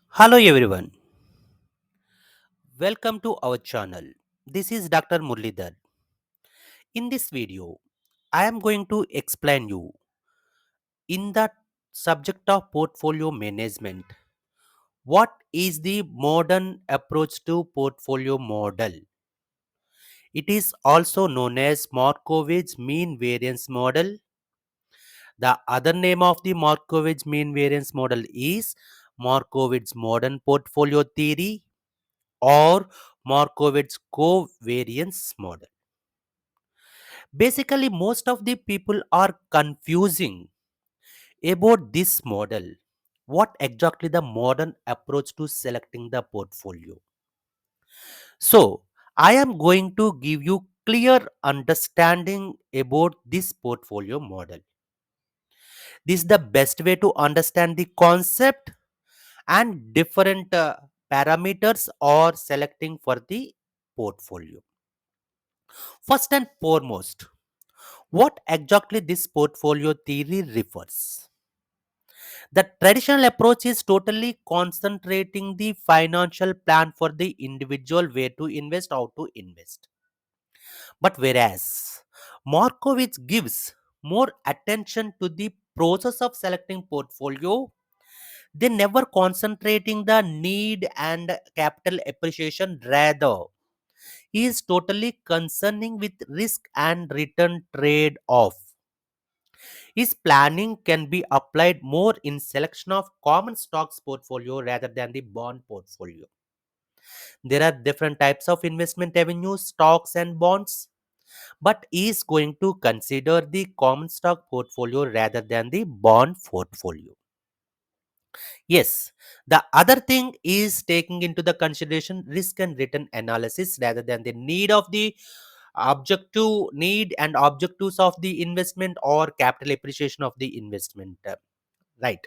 Hello everyone, welcome to our channel. This is Dr. Muralidhar. In this video, I am going to explain you in the subject of portfolio management. What is the modern approach to portfolio model? It is also known as Markowitz mean variance model. The other name of the Markowitz mean variance model is Markowitz modern portfolio theory or Markowitz covariance model. Basically, most of the people are confusing about this model. What exactly the modern approach to selecting the portfolio? So, I am going to give you clear understanding about this portfolio model. This is the best way to understand the concept and different parameters or selecting for the portfolio. First and foremost, what exactly this portfolio theory refers? The traditional approach is totally concentrating the financial plan for the individual where to invest, how to invest. But whereas Markowitz gives more attention to the process of selecting portfolio, they never concentrating the need and capital appreciation. Rather, he is totally concerning with risk and return trade off. His planning can be applied more in selection of common stocks portfolio rather than the bond portfolio. There are different types of investment avenues, stocks and bonds, but he is going to consider the common stock portfolio rather than the bond portfolio. Yes, the other thing is taking into the consideration risk and return analysis rather than the need of the objective need and objectives of the investment or capital appreciation of the investment. Right.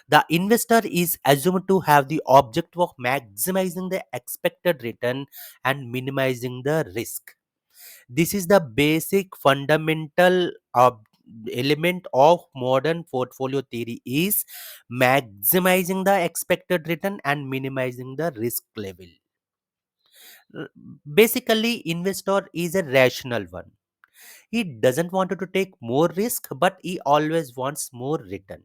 The investor is assumed to have the objective of maximizing the expected return and minimizing the risk. This is the basic fundamental element of modern portfolio theory is maximizing the expected return and minimizing the risk level. R- Basically, investor is a rational one. He doesn't want to take more risk, but he always wants more return.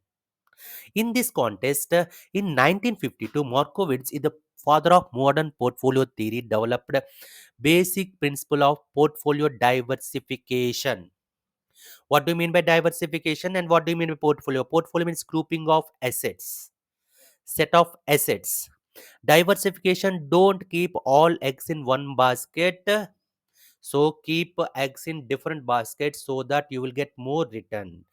In this context, in 1952, Markowitz is the father of modern portfolio theory, developed basic principle of portfolio diversification. What do you mean by diversification and what do you mean by portfolio? Portfolio means grouping of assets, set of assets. Diversification, don't keep all eggs in one basket. So keep eggs in different baskets so that you will get more return.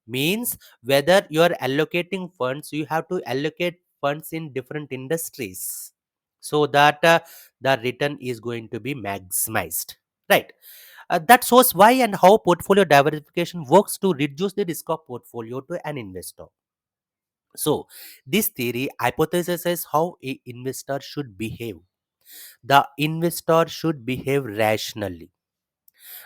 Means whether you are allocating funds, you have to allocate funds in different industries so that the return is going to be maximized. Right. That shows why and how portfolio diversification works to reduce the risk of portfolio to an investor. So, this theory hypothesizes how a investor should behave. The investor should behave rationally.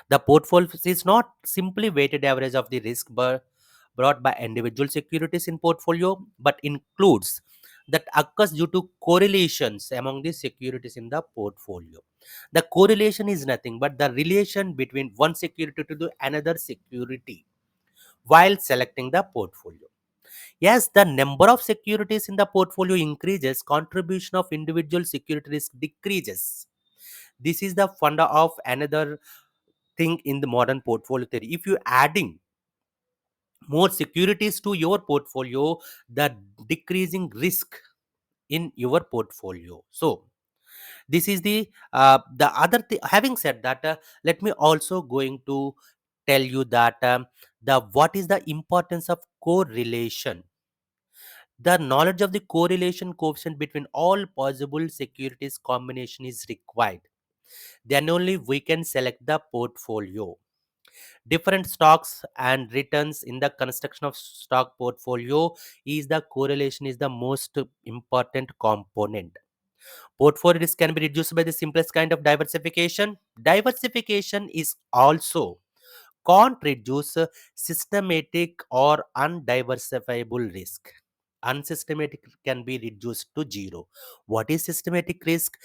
The portfolio is not simply weighted average of the risk brought by individual securities in portfolio, but includes that occurs due to correlations among the securities in the portfolio. The correlation is nothing but the relation between one security to the another security while selecting the portfolio. Yes, the number of securities in the portfolio increases, contribution of individual security risk decreases. This is the funda of another thing in the modern portfolio theory. If you adding more securities to your portfolio, the decreasing risk in your portfolio. So this is the other thing. Having said that, let me also going to tell you that the what is the importance of correlation. The knowledge of the correlation coefficient between all possible securities combination is required. Then only we can select the portfolio. Different stocks and returns in the construction of stock portfolio is the correlation is the most important component. Portfolio risk can be reduced by the simplest kind of diversification. Diversification is also can't reduce systematic or undiversifiable risk. unsystematic can be reduced to zero. What is systematic risk?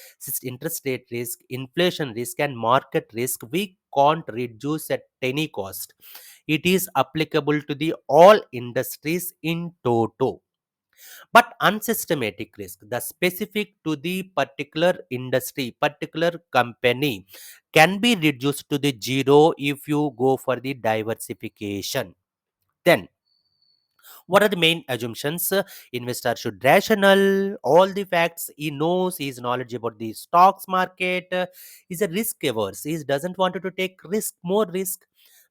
Interest rate risk, inflation risk, and market risk we can't reduce at any cost. It is applicable to the all industries in toto. But unsystematic risk, the specific to the particular industry, particular company, can be reduced to the zero if you go for the diversification. Then what are the main assumptions? Investor should rational all the facts. He knows, he is knowledgeable about the stocks market. He's a risk averse. He doesn't want to take risk, more risk.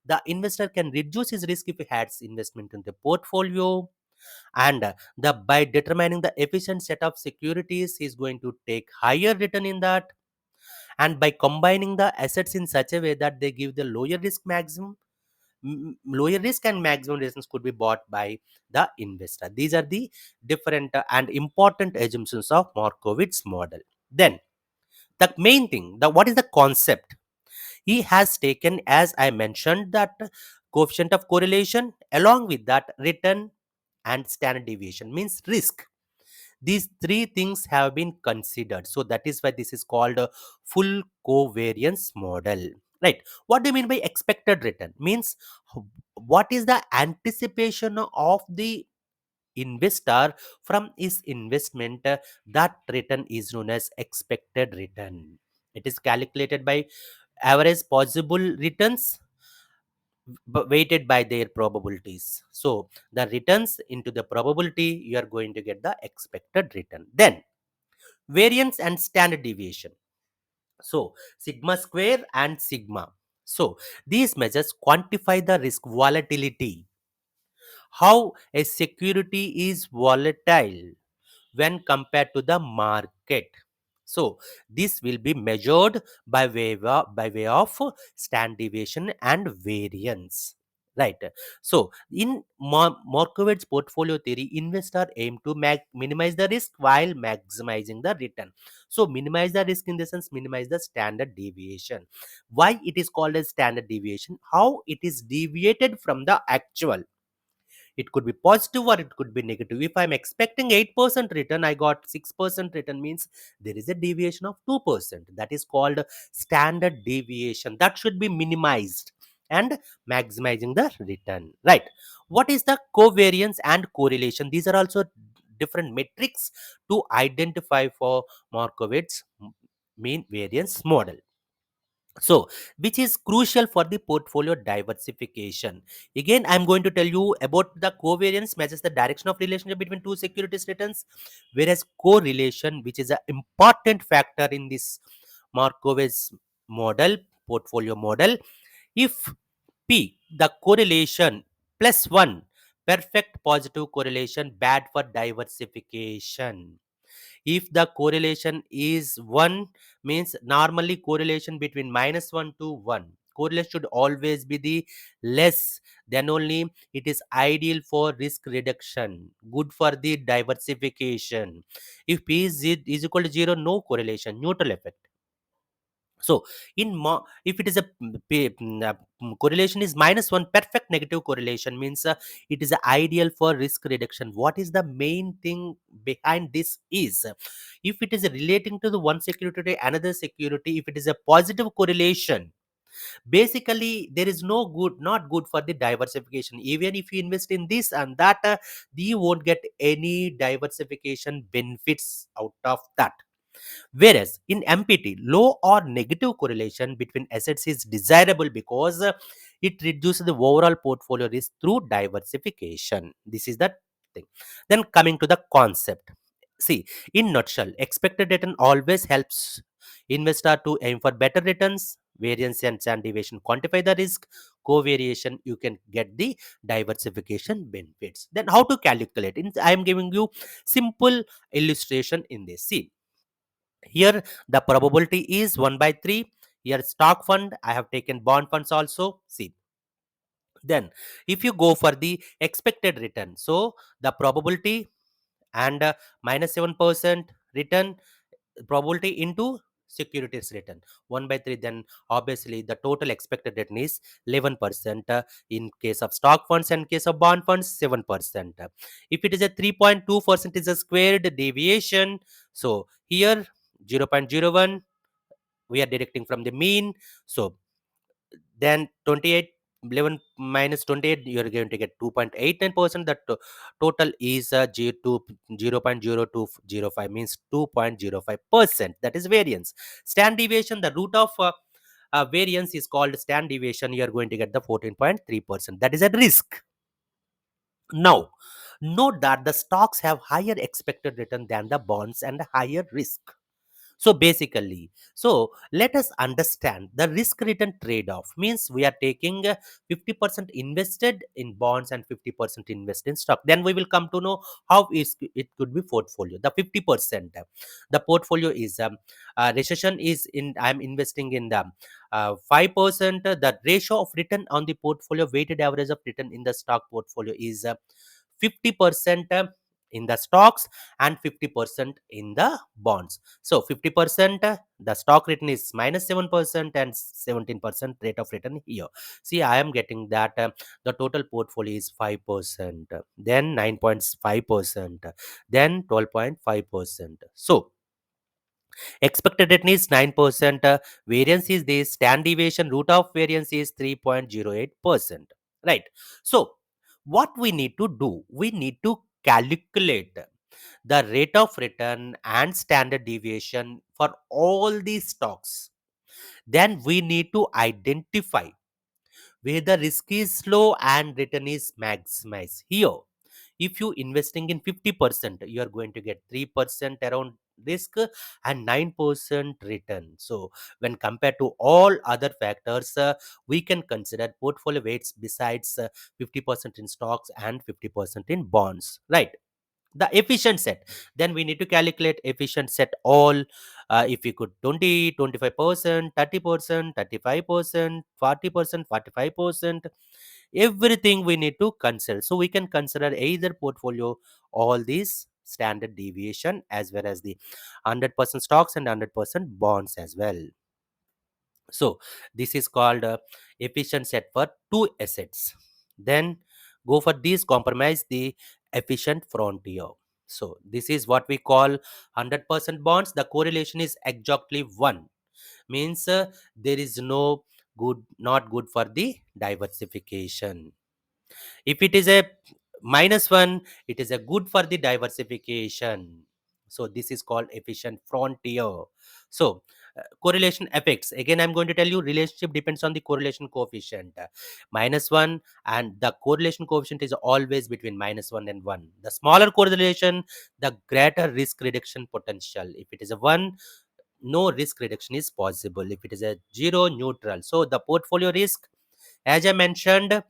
The investor can reduce his risk if he has investment in the portfolio. And the by determining the efficient set of securities, he's going to take higher return in that. And by combining the assets in such a way that they give the lower risk maximum, lower risk and maximum returns could be bought by the investor. These are the different and important assumptions of Markowitz model. Then the main thing, the what is the concept? He has taken, as I mentioned, that coefficient of correlation, along with that return and standard deviation, means risk. These three things have been considered. So that is why this is called a full covariance model. Right. What do you mean by expected return? Means what is the anticipation of the investor from his investment? That return is known as expected return. It is calculated by average possible returns weighted by their probabilities. So the returns into the probability, you are going to get the expected return. Then variance and standard deviation. So sigma square and sigma. So these measures quantify the risk volatility, how a security is volatile when compared to the market. So this will be measured by way of standard deviation and variance. Right. So in Markowitz portfolio theory, investor aim to minimize the risk while maximizing the return. So minimize the risk in the sense minimize the standard deviation. Why it is called as standard deviation? How it is deviated from the actual. It could be positive or it could be negative. If I'm expecting 8% return, I got 6% return, means there is a deviation of 2%. That is called standard deviation. That should be minimized and maximizing the return. Right. What is the covariance and correlation? These are also different metrics to identify for Markowitz mean variance model. So which is crucial for the portfolio diversification. Again, I'm going to tell you about the covariance measures the direction of relationship between two securities returns, whereas correlation, which is an important factor in this Markowitz model, portfolio model. If P, the correlation plus 1, perfect positive correlation, bad for diversification. If the correlation is 1, means normally correlation between -1 to 1, correlation should always be the less, then only it is ideal for risk reduction, good for the diversification. If p is equal to 0, no correlation, neutral effect. So if it is a correlation is -1, perfect negative correlation, means it is ideal for risk reduction. What is the main thing behind this is, if it is relating to the one security to another security, if it is a positive correlation, basically there is no good, not good for the diversification. Even if you invest in this and that, you won't get any diversification benefits out of that. Whereas in MPT, low or negative correlation between assets is desirable because it reduces the overall portfolio risk through diversification. This is the thing. Then coming to the concept. See, in nutshell, expected return always helps investor to aim for better returns. Variance and standard deviation quantify the risk. Covariation, you can get the diversification benefits. Then how to calculate? I am giving you simple illustration in this. See, here the probability is 1 by 3. Here stock fund, I have taken bond funds also. See, then if you go for the expected return, so the probability and -7% return probability into securities return 1 by 3, then obviously the total expected return is 11%. In case of stock funds and case of bond funds, 7%. If it is a 3.2% is a squared deviation, so here 0.01 we are deducting from the mean. So then 28 11 minus 28, you're going to get 2.89%. The total is 0.0205, means 2.05%. That is variance. Stand deviation, the root of variance is called stand deviation. You are going to get the 14.3%. That is at risk. Now, note that the stocks have higher expected return than the bonds and higher risk. So basically, so let us understand the risk return trade off. Means we are taking 50% invested in bonds and 50% invested in stock. Then we will come to know how is it could be portfolio. The 50%, the portfolio is recession is in, I'm investing in the 5%. The ratio of return on the portfolio, weighted average of return in the stock portfolio is 50% in the stocks and 50% in the bonds. So 50%, the stock return is minus 7% and 17% rate of return here. See, I am getting that the total portfolio is 5%, then 9.5%, then 12.5%. So expected return is 9%. Variance is this. Stand deviation, root of variance is 3.08%. Right. So, what we need to do? We need to calculate the rate of return and standard deviation for all these stocks. Then we need to identify where the risk is low and return is maximized. Here, if you investing in 50%, you are going to get 3% around risk and 9% return. So when compared to all other factors, we can consider portfolio weights besides 50% in stocks and 50% in bonds, right? The efficient set, then we need to calculate efficient set all. If we could 25%, 30%, 35%, 40%, 45%, everything we need to consider. So we can consider either portfolio all these standard deviation as well as the 100% stocks and 100% bonds as well. So this is called efficient set for two assets. Then go for this, compromise the efficient frontier. So this is what we call 100% bonds. The correlation is exactly 1. Means there is no good, not good for the diversification. If it is a -1, it is a good for the diversification. So this is called efficient frontier. So correlation effects, again I'm going to tell you, relationship depends on the correlation coefficient. -1, and the correlation coefficient is always between -1 and 1. The smaller correlation, the greater risk reduction potential. If it is a 1, no risk reduction is possible. If it is a 0, neutral. So the portfolio risk, as I mentioned,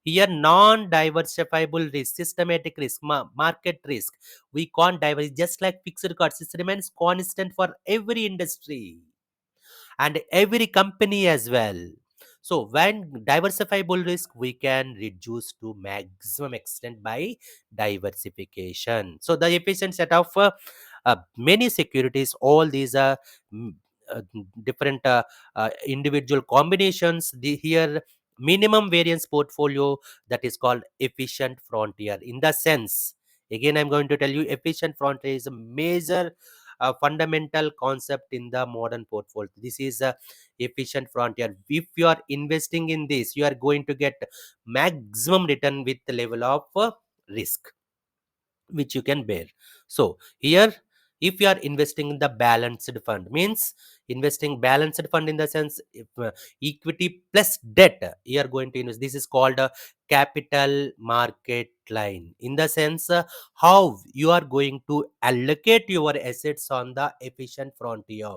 here non-diversifiable risk, systematic risk, market risk, we can't diversify. Just like fixed costs, it remains constant for every industry and every company as well. So when diversifiable risk, we can reduce to maximum extent by diversification. So the efficient set of many securities, all these are mm, uh, different individual combinations. The here minimum variance portfolio, that is called efficient frontier. In the sense, again I'm going to tell you, efficient frontier is a major fundamental concept in the modern portfolio. This is a efficient frontier. If you are investing in this, you are going to get maximum return with the level of risk which you can bear. So here, if you are investing in the balanced fund, means investing balanced fund in the sense, if equity plus debt you are going to invest, this is called a capital market line. In the sense, how you are going to allocate your assets on the efficient frontier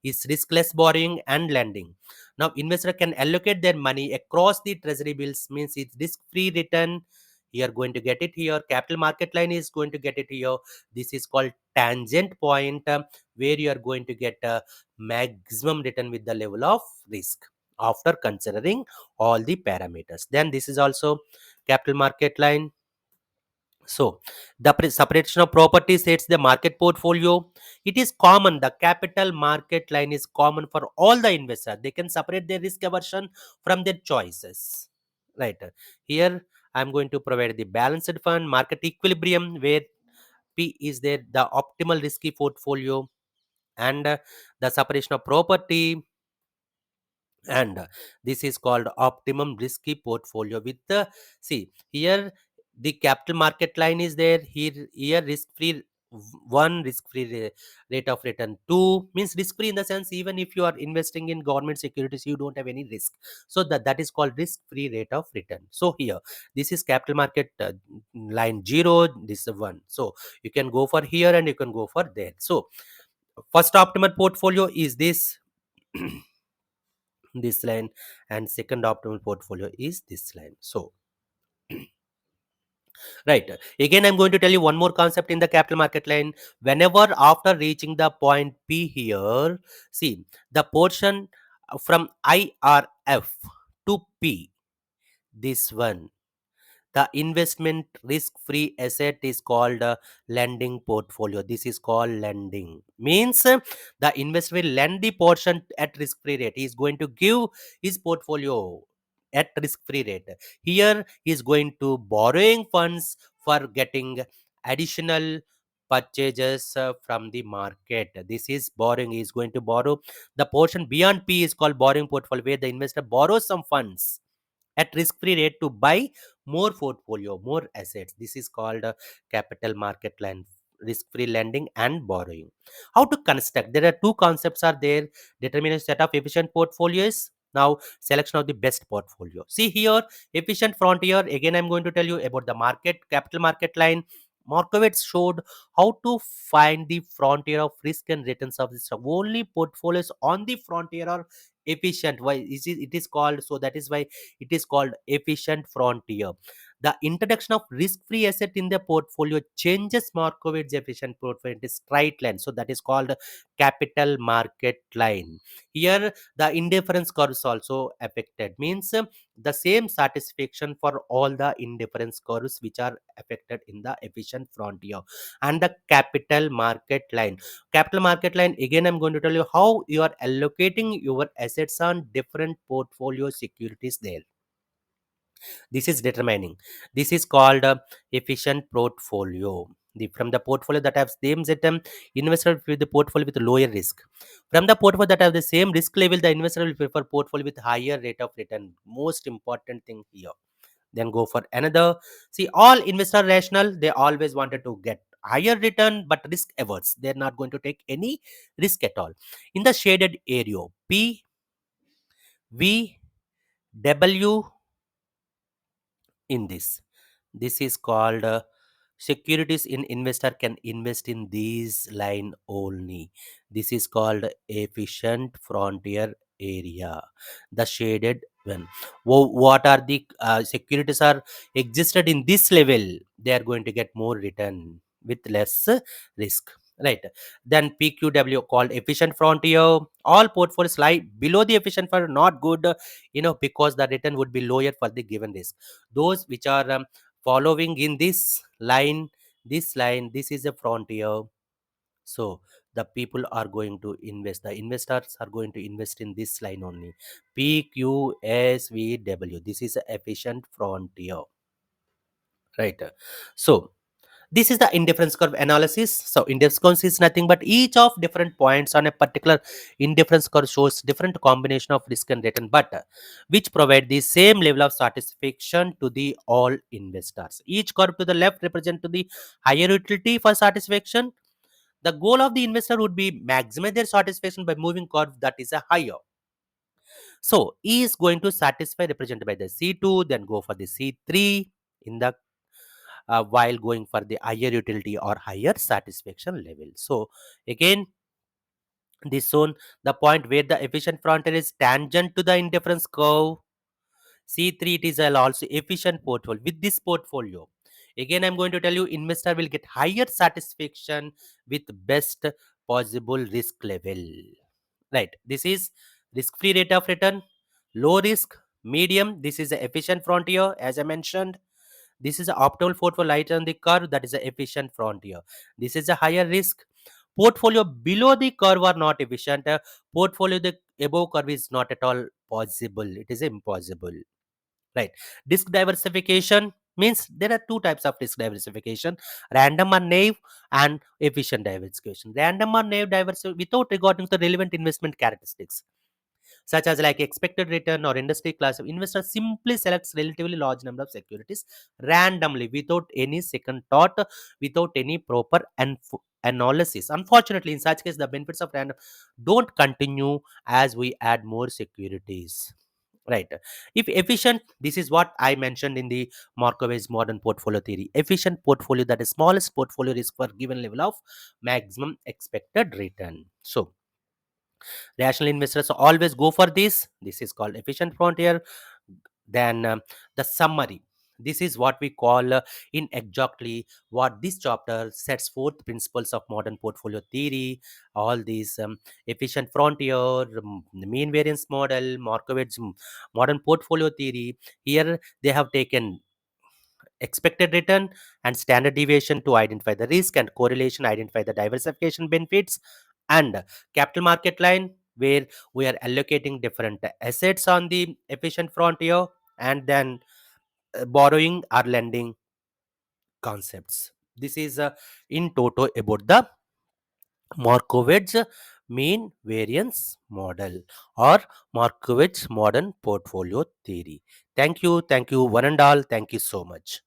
is riskless borrowing and lending. Now investor can allocate their money across the treasury bills, means it's risk free return. You are going to get it here. Capital market line is going to get it here. This is called tangent point, where you are going to get a maximum return with the level of risk after considering all the parameters. Then this is also capital market line. So the separation of property sets the market portfolio. It is common. The capital market line is common for all the investors. They can separate their risk aversion from their choices. Right. Here I'm going to provide the balanced fund, market equilibrium, where P is there, the optimal risky portfolio, and the separation of property, and this is called optimum risky portfolio with the, see here, the capital market line is there. Here risk free, one risk free rate of return, two means risk free in the sense even if you are investing in government securities you don't have any risk, so that is called risk free rate of return. So here this is capital market line 0, this is 1, so you can go for here and you can go for there. So first optimal portfolio is this this line, and second optimal portfolio is this line. So right, again I'm going to tell you one more concept in the capital market line. Whenever after reaching the point P here, see the portion from IRF to P, this one, the investment risk free asset is called lending portfolio. This is called lending, means the investor will lend the portion at risk free rate. He is going to give his portfolio at risk free rate. Here he is going to borrowing funds for getting additional purchases from the market. This is borrowing. He is going to borrow the portion beyond P is called borrowing portfolio, where the investor borrows some funds at risk-free rate to buy more portfolio, more assets. This is called capital market line, risk-free lending and borrowing. How to construct? There are two concepts are there. Determine a set of efficient portfolios. Now, selection of the best portfolio. See here, efficient frontier. Again, I'm going to tell you about the market, capital market line. Markowitz showed how to find the frontier of risk and returns of this. Only portfolios on the frontier are efficient. Why is it is called so? That is why it is called efficient frontier. The introduction of risk-free asset in the portfolio changes Markowitz efficient portfolio into straight line. So that is called capital market line. Here the indifference curves also affected. Means the same satisfaction for all the indifference curves which are affected in the efficient frontier. And the capital market line. Capital market line, again I'm going to tell you how you are allocating your assets on different portfolio securities there. This is determining. This is called efficient portfolio. From the portfolio that have same item, investor with the portfolio with lower risk. From the portfolio that have the same risk level, the investor will prefer portfolio with higher rate of return. Most important thing here. Then go for another. See, all investor rational, they always wanted to get higher return but risk averse. They're not going to take any risk at all. In the shaded area, P, V, W, in this. This is called securities in investor can invest in these line only. This is called efficient frontier area. The shaded one. What are the securities are existed in this level? They are going to get more return with less risk. Right. Then PQW called efficient frontier. All portfolios lie below the efficient frontier, not good, because the return would be lower for the given risk. Those which are following in this line, this is a frontier. So the people are going to invest, the investors are going to invest in this line only. PQSVW, this is a efficient frontier. Right. So this is the indifference curve analysis. So indifference curve is nothing but each of different points on a particular indifference curve shows different combination of risk and return, but which provide the same level of satisfaction to the all investors. Each curve to the left represent to the higher utility for satisfaction. The goal of the investor would be maximize their satisfaction by moving curve that is a higher. So E is going to satisfy represented by the C2, then go for the C3 in the while going for the higher utility or higher satisfaction level. So again, this zone, the point where the efficient frontier is tangent to the indifference curve. C3, it is also efficient portfolio. With this portfolio, again I'm going to tell you, investor will get higher satisfaction with best possible risk level. Right, this is risk free rate of return, low risk, medium. This is the efficient frontier as I mentioned. This is an optimal portfolio light on the curve, that is an efficient frontier. This is a higher risk. Portfolio below the curve are not efficient. Portfolio the above curve is not at all possible. It is impossible. Right. Risk diversification means there are two types of risk diversification: random or naive, and efficient diversification. Random or naive diversification without regarding the relevant investment characteristics, such as like expected return or industry class. Investor simply selects relatively large number of securities randomly without any second thought, without any proper analysis. Unfortunately, in such case, the benefits of random don't continue as we add more securities. Right. If efficient, this is what I mentioned in the Markowitz modern portfolio theory. Efficient portfolio, that is smallest portfolio risk for given level of maximum expected return. So rational investors always go for this. This is called efficient frontier. Then the summary. This is what we call in exactly what this chapter sets forth: principles of modern portfolio theory, all these efficient frontier, mean variance model, Markowitz modern portfolio theory. Here they have taken expected return and standard deviation to identify the risk, and correlation identify the diversification benefits, and capital market line, where we are allocating different assets on the efficient frontier, and then borrowing or lending concepts. This is in toto about the Markowitz mean variance model or Markowitz modern portfolio theory. Thank you, one and all. Thank you so much.